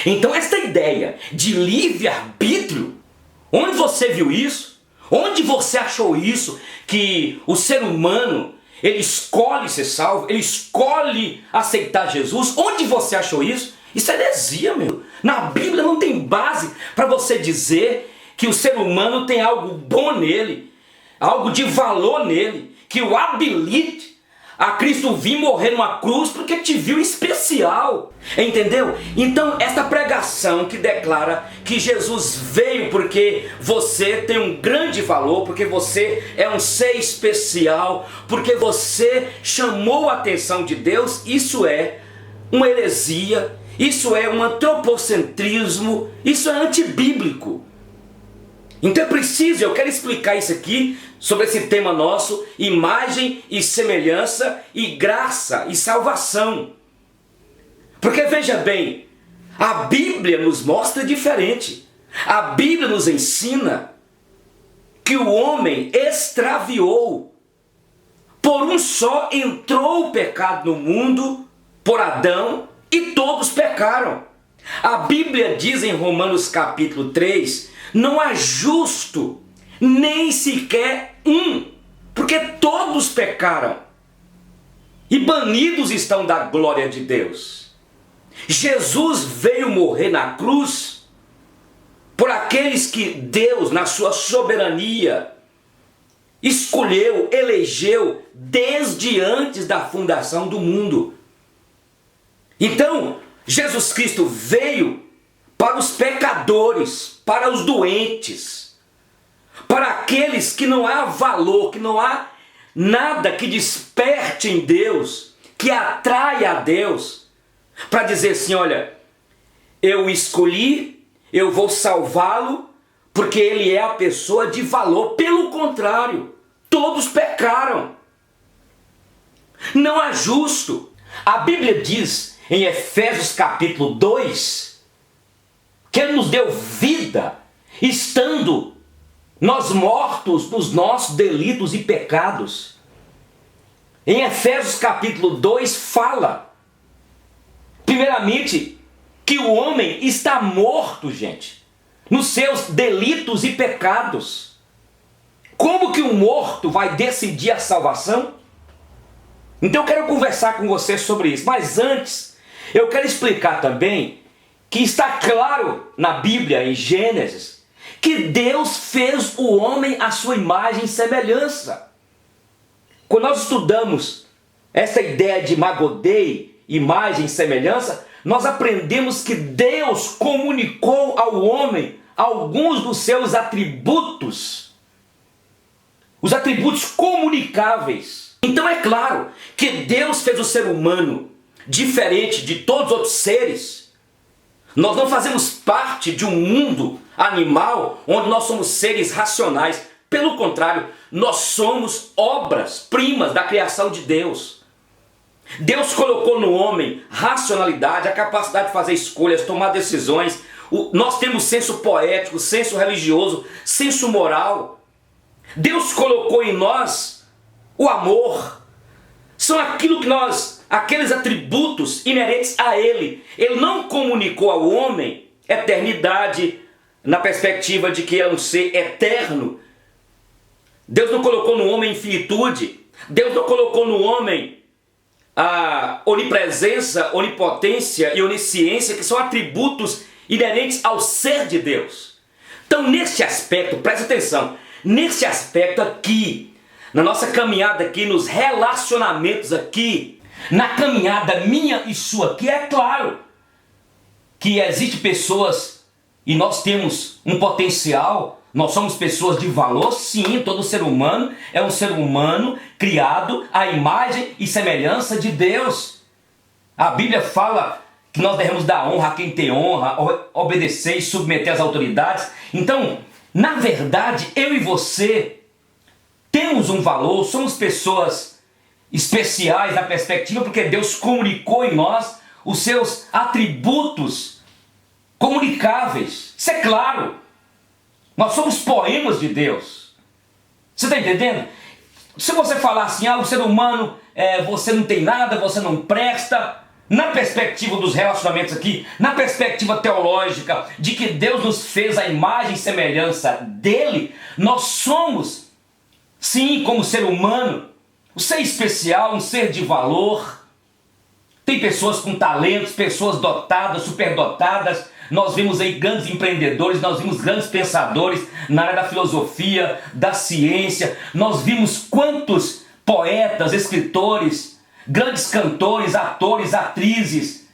Então esta ideia de livre-arbítrio, onde você viu isso? Onde você achou isso? Que o ser humano, ele escolhe ser salvo, ele escolhe aceitar Jesus? Onde você achou isso? Isso é heresia, meu. Na Bíblia não tem base para você dizer que o ser humano tem algo bom nele, algo de valor nele, que o habilite a Cristo vir morrer numa cruz porque te viu especial, entendeu? Então esta pregação que declara que Jesus veio porque você tem um grande valor, porque você é um ser especial, porque você chamou a atenção de Deus, isso é uma heresia, isso é um antropocentrismo, isso é antibíblico. Então é preciso, eu quero explicar isso aqui, sobre esse tema nosso, imagem e semelhança e graça e salvação. Porque veja bem, a Bíblia nos mostra diferente. A Bíblia nos ensina que o homem extraviou. Por um só entrou o pecado no mundo, por Adão, e todos pecaram. A Bíblia diz em Romanos capítulo 3, não há justo, nem sequer um, porque todos pecaram e banidos estão da glória de Deus. Jesus veio morrer na cruz por aqueles que Deus, na sua soberania, escolheu, elegeu desde antes da fundação do mundo. Então, Jesus Cristo veio para os pecadores, para os doentes, para aqueles que não há valor, que não há nada que desperte em Deus, que atraia a Deus, para dizer assim, olha, eu o escolhi, eu vou salvá-lo, porque ele é a pessoa de valor. Pelo contrário, todos pecaram. Não há justo. A Bíblia diz em Efésios capítulo 2, que ele nos deu vida, estando nós mortos nos nossos delitos e pecados. Em Efésios capítulo 2 fala, primeiramente, que o homem está morto, gente, nos seus delitos e pecados. Como que um morto vai decidir a salvação? Então eu quero conversar com você sobre isso, mas antes, eu quero explicar também que está claro na Bíblia, em Gênesis, que Deus fez o homem à sua imagem e semelhança. Quando nós estudamos essa ideia de Magodei, imagem e semelhança, nós aprendemos que Deus comunicou ao homem alguns dos seus atributos, os atributos comunicáveis. Então é claro que Deus fez o ser humano diferente de todos os outros seres. Nós não fazemos parte de um mundo animal onde nós somos seres racionais. Pelo contrário, nós somos obras-primas da criação de Deus. Deus colocou no homem racionalidade, a capacidade de fazer escolhas, tomar decisões. Nós temos senso poético, senso religioso, senso moral. Deus colocou em nós o amor. São aquilo que aqueles atributos inerentes a Ele. Ele não comunicou ao homem eternidade na perspectiva de que é um ser eterno. Deus não colocou no homem infinitude. Deus não colocou no homem a onipresença, onipotência e onisciência, que são atributos inerentes ao ser de Deus. Então, nesse aspecto, preste atenção, nesse aspecto aqui, na nossa caminhada aqui, nos relacionamentos aqui, na caminhada minha e sua aqui, é claro que existem pessoas e nós temos um potencial, nós somos pessoas de valor, sim, todo ser humano é um ser humano criado à imagem e semelhança de Deus. A Bíblia fala que nós devemos dar honra a quem tem honra, obedecer e submeter às autoridades. Então, na verdade, eu e você temos um valor, somos pessoas especiais na perspectiva porque Deus comunicou em nós os seus atributos comunicáveis. Isso é claro. Nós somos poemas de Deus. Você está entendendo? Se você falar assim, o ser humano, você não tem nada, você não presta, na perspectiva dos relacionamentos aqui, na perspectiva teológica, de que Deus nos fez a imagem e semelhança dele, nós somos, sim, como ser humano, um ser especial, um ser de valor. Tem pessoas com talentos, pessoas dotadas, superdotadas. Nós vimos aí grandes empreendedores, nós vimos grandes pensadores na área da filosofia, da ciência. Nós vimos quantos poetas, escritores, grandes cantores, atores, atrizes.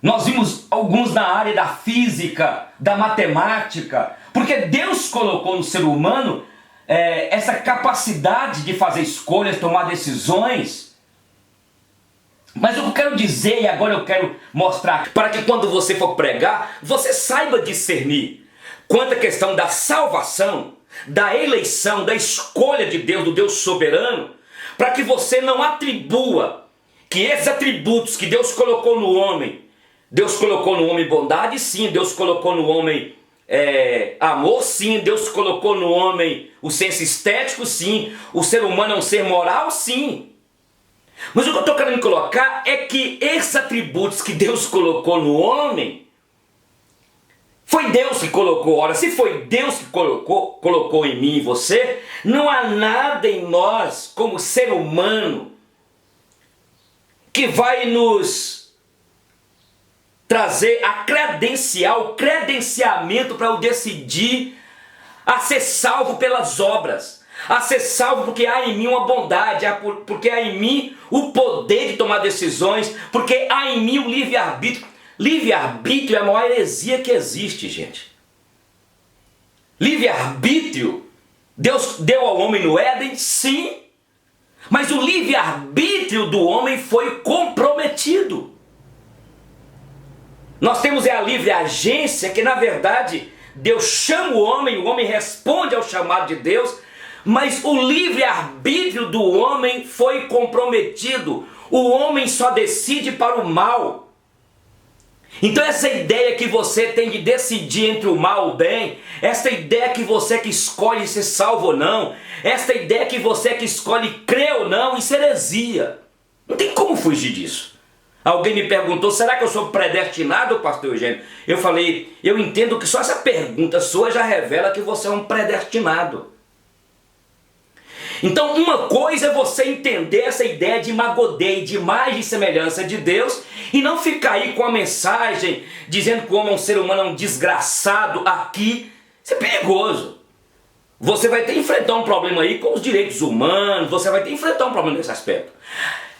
Nós vimos alguns na área da física, da matemática, porque Deus colocou no ser humano essa capacidade de fazer escolhas, tomar decisões. Mas eu quero dizer, e agora eu quero mostrar, para que quando você for pregar, você saiba discernir quanto à questão da salvação, da eleição, da escolha de Deus, do Deus soberano, para que você não atribua que esses atributos que Deus colocou no homem, Deus colocou no homem bondade, sim, Deus colocou no homem amor, sim, Deus colocou no homem o senso estético, sim, o ser humano é um ser moral, sim. Mas o que eu estou querendo colocar é que esses atributos que Deus colocou no homem, foi Deus que colocou. Ora, se foi Deus que colocou em mim e você, não há nada em nós, como ser humano, que vai nos trazer a o credenciamento para eu decidir a ser salvo pelas obras, a ser salvo porque há em mim uma bondade, porque há em mim o poder de tomar decisões, porque há em mim o livre-arbítrio. Livre-arbítrio é a maior heresia que existe, gente. Livre-arbítrio, Deus deu ao homem no Éden, sim, mas o livre-arbítrio do homem foi comprometido. Nós temos a livre agência, que na verdade Deus chama o homem responde ao chamado de Deus, mas o livre-arbítrio do homem foi comprometido. O homem só decide para o mal. Então essa ideia que você tem de decidir entre o mal e o bem, essa ideia que você que escolhe ser salvo ou não, essa ideia que você que escolhe crer ou não, isso é heresia. Não tem como fugir disso. Alguém me perguntou, será que eu sou predestinado, pastor Eugênio? Eu falei, eu entendo que só essa pergunta sua já revela que você é um predestinado. Então uma coisa é você entender essa ideia de imagodei, de imagem e semelhança de Deus, e não ficar aí com a mensagem dizendo que o homem é um ser humano, um desgraçado aqui. Isso é perigoso. Você vai ter que enfrentar um problema aí com os direitos humanos, você vai ter que enfrentar um problema nesse aspecto.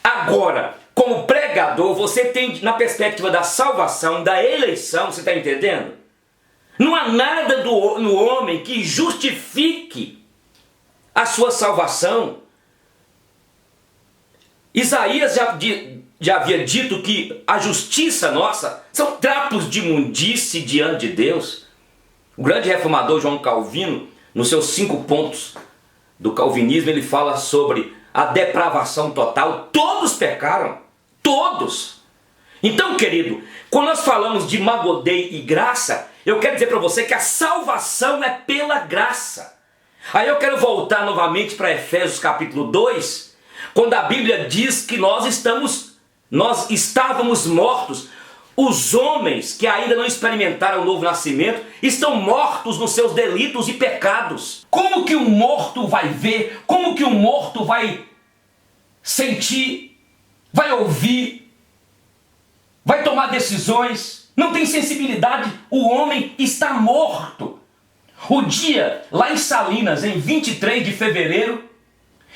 Agora, como pregador, você tem na perspectiva da salvação, da eleição, você está entendendo? Não há nada no homem que justifique a sua salvação. Isaías já havia dito que a justiça nossa são trapos de imundície diante de Deus. O grande reformador João Calvino, nos seus 5 pontos do calvinismo, ele fala sobre a depravação total. Todos pecaram, todos. Então, querido, quando nós falamos de magodei e graça, eu quero dizer para você que a salvação é pela graça. Aí eu quero voltar novamente para Efésios capítulo 2, quando a Bíblia diz que nós estávamos mortos. Os homens que ainda não experimentaram o novo nascimento estão mortos nos seus delitos e pecados. Como que um morto vai ver? Como que um morto vai sentir? Vai ouvir? Vai tomar decisões? Não tem sensibilidade. O homem está morto. O dia, lá em Salinas, em 23 de fevereiro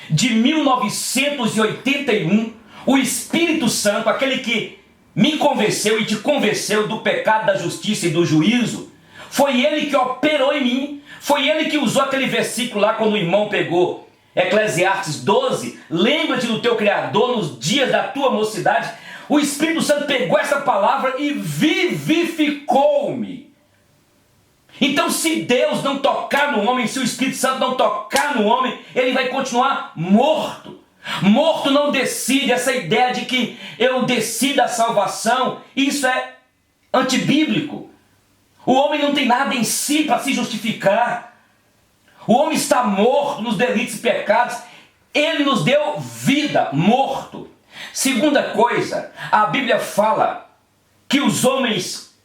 de 1981, o Espírito Santo, aquele que me convenceu e te convenceu do pecado, da justiça e do juízo, foi ele que operou em mim. Foi ele que usou aquele versículo lá quando o irmão pegou Eclesiastes 12, lembra-te do teu Criador nos dias da tua mocidade. O Espírito Santo pegou essa palavra e vivificou-me. Então, se Deus não tocar no homem, se o Espírito Santo não tocar no homem, ele vai continuar morto. Morto não decide. Essa ideia de que eu decido a salvação, isso é antibíblico. O homem não tem nada em si para se justificar. O homem está morto nos delitos e pecados. Ele nos deu vida, morto. Segunda coisa, a Bíblia fala que os homens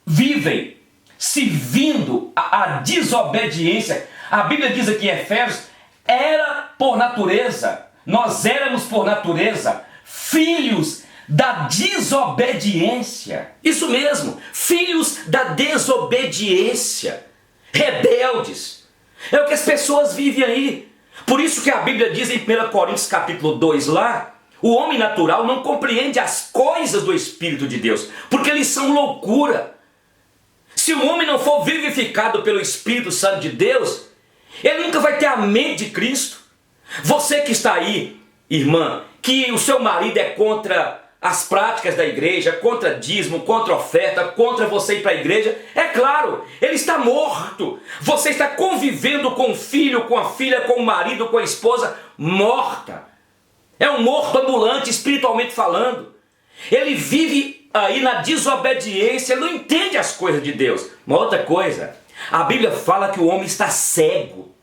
vivem servindo a desobediência. A Bíblia diz aqui em Efésios, era por natureza, nós éramos por natureza filhos da desobediência. Isso mesmo, filhos da desobediência, rebeldes. É o que as pessoas vivem aí. Por isso que a Bíblia diz em 1 Coríntios capítulo 2 lá, o homem natural não compreende as coisas do Espírito de Deus, porque eles são loucura. Se o homem não for vivificado pelo Espírito Santo de Deus, ele nunca vai ter a mente de Cristo. Você que está aí, irmã, que o seu marido é contra as práticas da igreja, contra dízimo, contra oferta, contra você ir para a igreja, é claro, ele está morto. Você está convivendo com o filho, com a filha, com o marido, com a esposa, morta. É um morto ambulante, espiritualmente falando. Ele vive aí na desobediência, não entende as coisas de Deus. Uma outra coisa, a Bíblia fala que o homem está cego.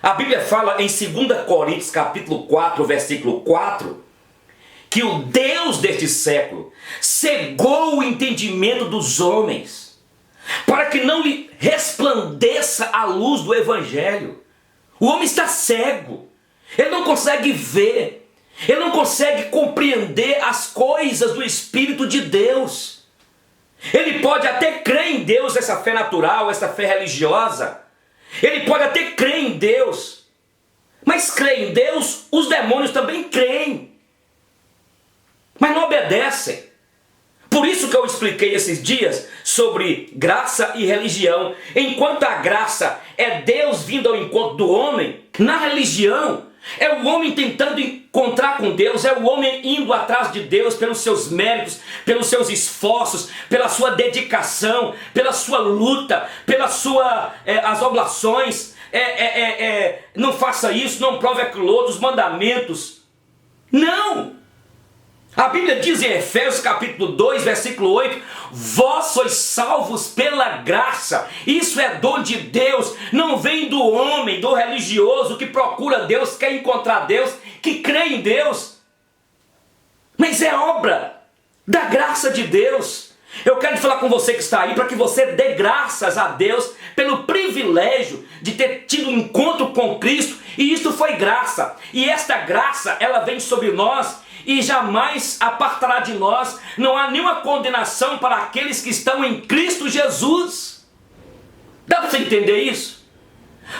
A Bíblia fala em 2 Coríntios capítulo 4, versículo 4, que o Deus deste século cegou o entendimento dos homens, para que não lhe resplandeça a luz do Evangelho. O homem está cego, ele não consegue ver, ele não consegue compreender as coisas do Espírito de Deus. Ele pode até crer em Deus, essa fé natural, essa fé religiosa, ele pode até crer em Deus, mas crer em Deus, os demônios também creem, mas não obedecem. Por isso que eu expliquei esses dias sobre graça e religião. Enquanto a graça é Deus vindo ao encontro do homem, na religião é o homem tentando encontrar com Deus, é o homem indo atrás de Deus pelos seus méritos, pelos seus esforços, pela sua dedicação, pela sua luta, pela sua as oblações, não faça isso, não prove aquilo outro, os mandamentos. Não! A Bíblia diz em Efésios capítulo 2, versículo 8, vós sois salvos pela graça, isso é dom de Deus, não vem do homem, do religioso que procura Deus, quer encontrar Deus, que crê em Deus, mas é obra da graça de Deus. Eu quero falar com você que está aí, para que você dê graças a Deus pelo privilégio de ter tido um encontro com Cristo, e isso foi graça, e esta graça, ela vem sobre nós, e jamais apartará de nós. Não há nenhuma condenação para aqueles que estão em Cristo Jesus. Dá para você entender isso?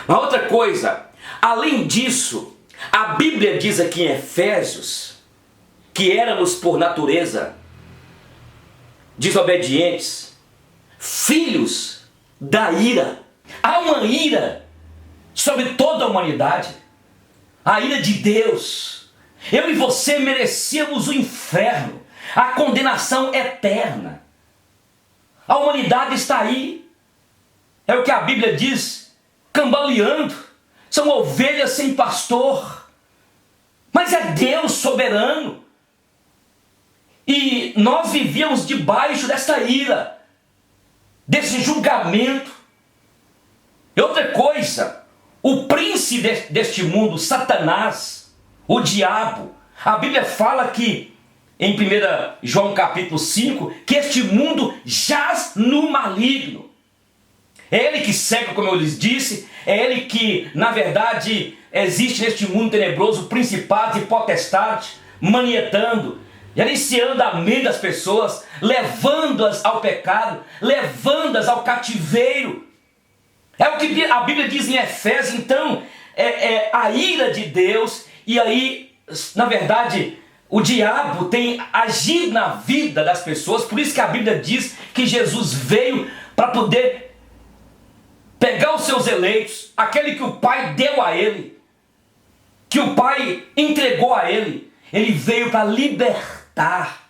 Uma outra coisa, além disso, a Bíblia diz aqui em Efésios que éramos por natureza desobedientes, filhos da ira. Há uma ira sobre toda a humanidade, a ira de Deus. Eu e você merecíamos o inferno, a condenação eterna. A humanidade está aí, é o que a Bíblia diz, cambaleando, são ovelhas sem pastor, mas é Deus soberano, e nós vivíamos debaixo dessa ira, desse julgamento. E outra coisa, o príncipe deste mundo, Satanás, o diabo, a Bíblia fala que, em 1 João capítulo 5, que este mundo jaz no maligno. É ele que cega, como eu lhes disse, é ele que, na verdade, existe neste mundo tenebroso, principado e potestade, manietando, iniciando a mente das pessoas, levando-as ao pecado, levando-as ao cativeiro. É o que a Bíblia diz em Efésios. Então, a ira de Deus. E aí, na verdade, o diabo tem agido na vida das pessoas. Por isso que a Bíblia diz que Jesus veio para poder pegar os seus eleitos, aquele que o Pai deu a ele, que o Pai entregou a ele. Ele veio para libertar.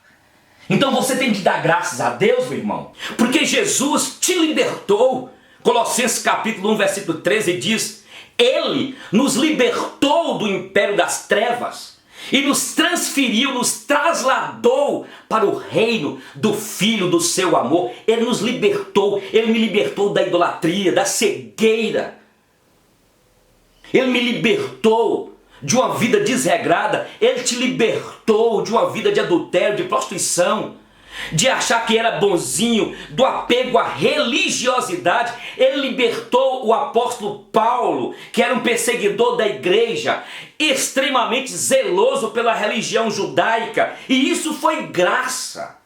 Então você tem que dar graças a Deus, meu irmão, porque Jesus te libertou. Colossenses capítulo 1, versículo 13 diz: Ele nos libertou do império das trevas e nos transferiu, nos trasladou para o reino do Filho do seu amor. Ele nos libertou, Ele me libertou da idolatria, da cegueira. Ele me libertou de uma vida desregrada, Ele te libertou de uma vida de adultério, de prostituição, de achar que era bonzinho, do apego à religiosidade. Ele libertou o apóstolo Paulo, que era um perseguidor da igreja, extremamente zeloso pela religião judaica, e isso foi graça.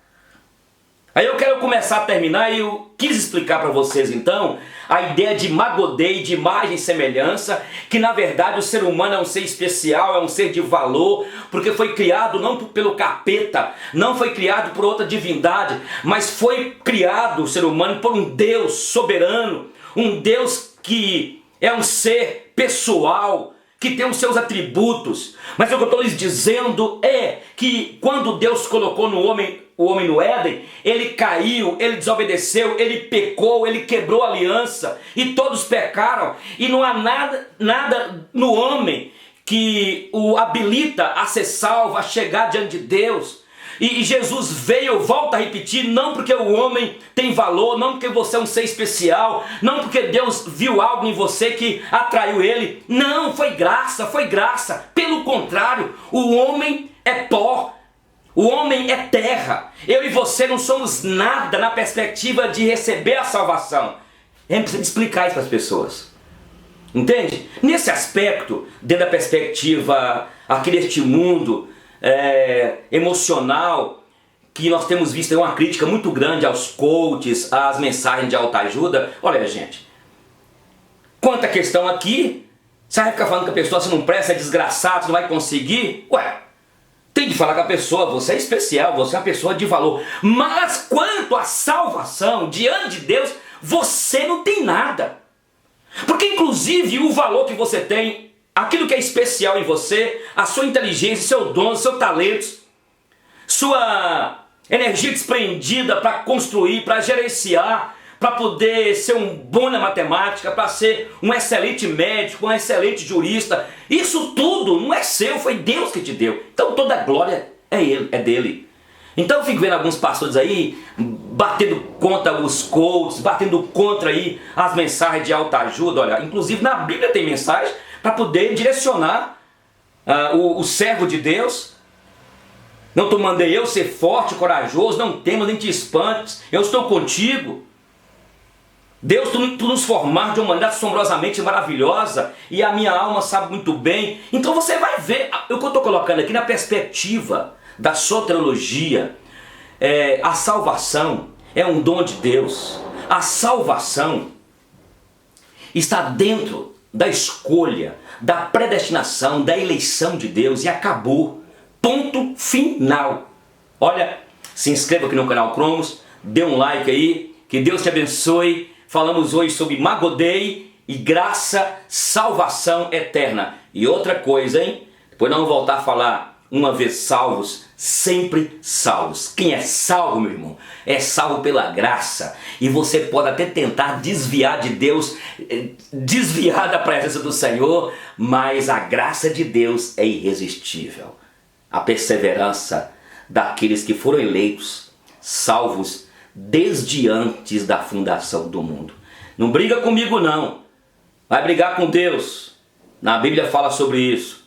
Aí eu quero começar a terminar e eu quis explicar para vocês então a ideia de Imagodei, de imagem e semelhança, que na verdade o ser humano é um ser especial, é um ser de valor, porque foi criado não pelo capeta, não foi criado por outra divindade, mas foi criado o ser humano por um Deus soberano, um Deus que é um ser pessoal, que tem os seus atributos. Mas o que eu estou lhes dizendo é que quando Deus colocou o homem no Éden, ele caiu, ele desobedeceu, ele pecou, ele quebrou a aliança, e todos pecaram, e não há nada no homem que o habilita a ser salvo, a chegar diante de Deus. E Jesus veio, volta a repetir, não porque o homem tem valor, não porque você é um ser especial, não porque Deus viu algo em você que atraiu ele. Não, foi graça, foi graça. Pelo contrário, o homem é pó, o homem é terra. Eu e você não somos nada na perspectiva de receber a salvação. É preciso explicar isso para as pessoas. Entende? Nesse aspecto, dentro da perspectiva aqui deste mundo emocional, que nós temos visto uma crítica muito grande aos coaches, às mensagens de autoajuda. Olha, gente, quanto à questão aqui, você vai ficar falando que a pessoa, se não presta, é desgraçado, você não vai conseguir? Ué, tem que falar com a pessoa, você é especial, você é uma pessoa de valor. Mas quanto à salvação, diante de Deus, você não tem nada. Porque inclusive o valor que você tem, aquilo que é especial em você, a sua inteligência, seu dom, seus talentos, sua energia desprendida para construir, para gerenciar, para poder ser um bom na matemática, para ser um excelente médico, um excelente jurista, isso tudo não é seu, foi Deus que te deu. Então toda a glória é dele. Então eu fico vendo alguns pastores aí batendo contra os coaches, batendo contra aí as mensagens de autoajuda. Olha, inclusive na Bíblia tem mensagem para poder direcionar o servo de Deus. Não te mandei eu ser forte, corajoso, não temas nem te espantes, eu estou contigo. Deus, tu nos formar de uma maneira assombrosamente maravilhosa, e a minha alma sabe muito bem. Então você vai ver, o que eu estou colocando aqui na perspectiva da soteriologia, a salvação é um dom de Deus. A salvação está dentro da escolha, da predestinação, da eleição de Deus, e acabou. Ponto final. Olha, se inscreva aqui no canal Cromos, dê um like aí, que Deus te abençoe. Falamos hoje sobre Imagodei e graça, salvação eterna. E outra coisa, hein? Depois nós vamos voltar a falar, uma vez salvos, sempre salvos. Quem é salvo, meu irmão, é salvo pela graça. E você pode até tentar desviar de Deus, desviar da presença do Senhor, mas a graça de Deus é irresistível. A perseverança daqueles que foram eleitos, salvos desde antes da fundação do mundo. Não briga comigo não, vai brigar com Deus. Na Bíblia fala sobre isso.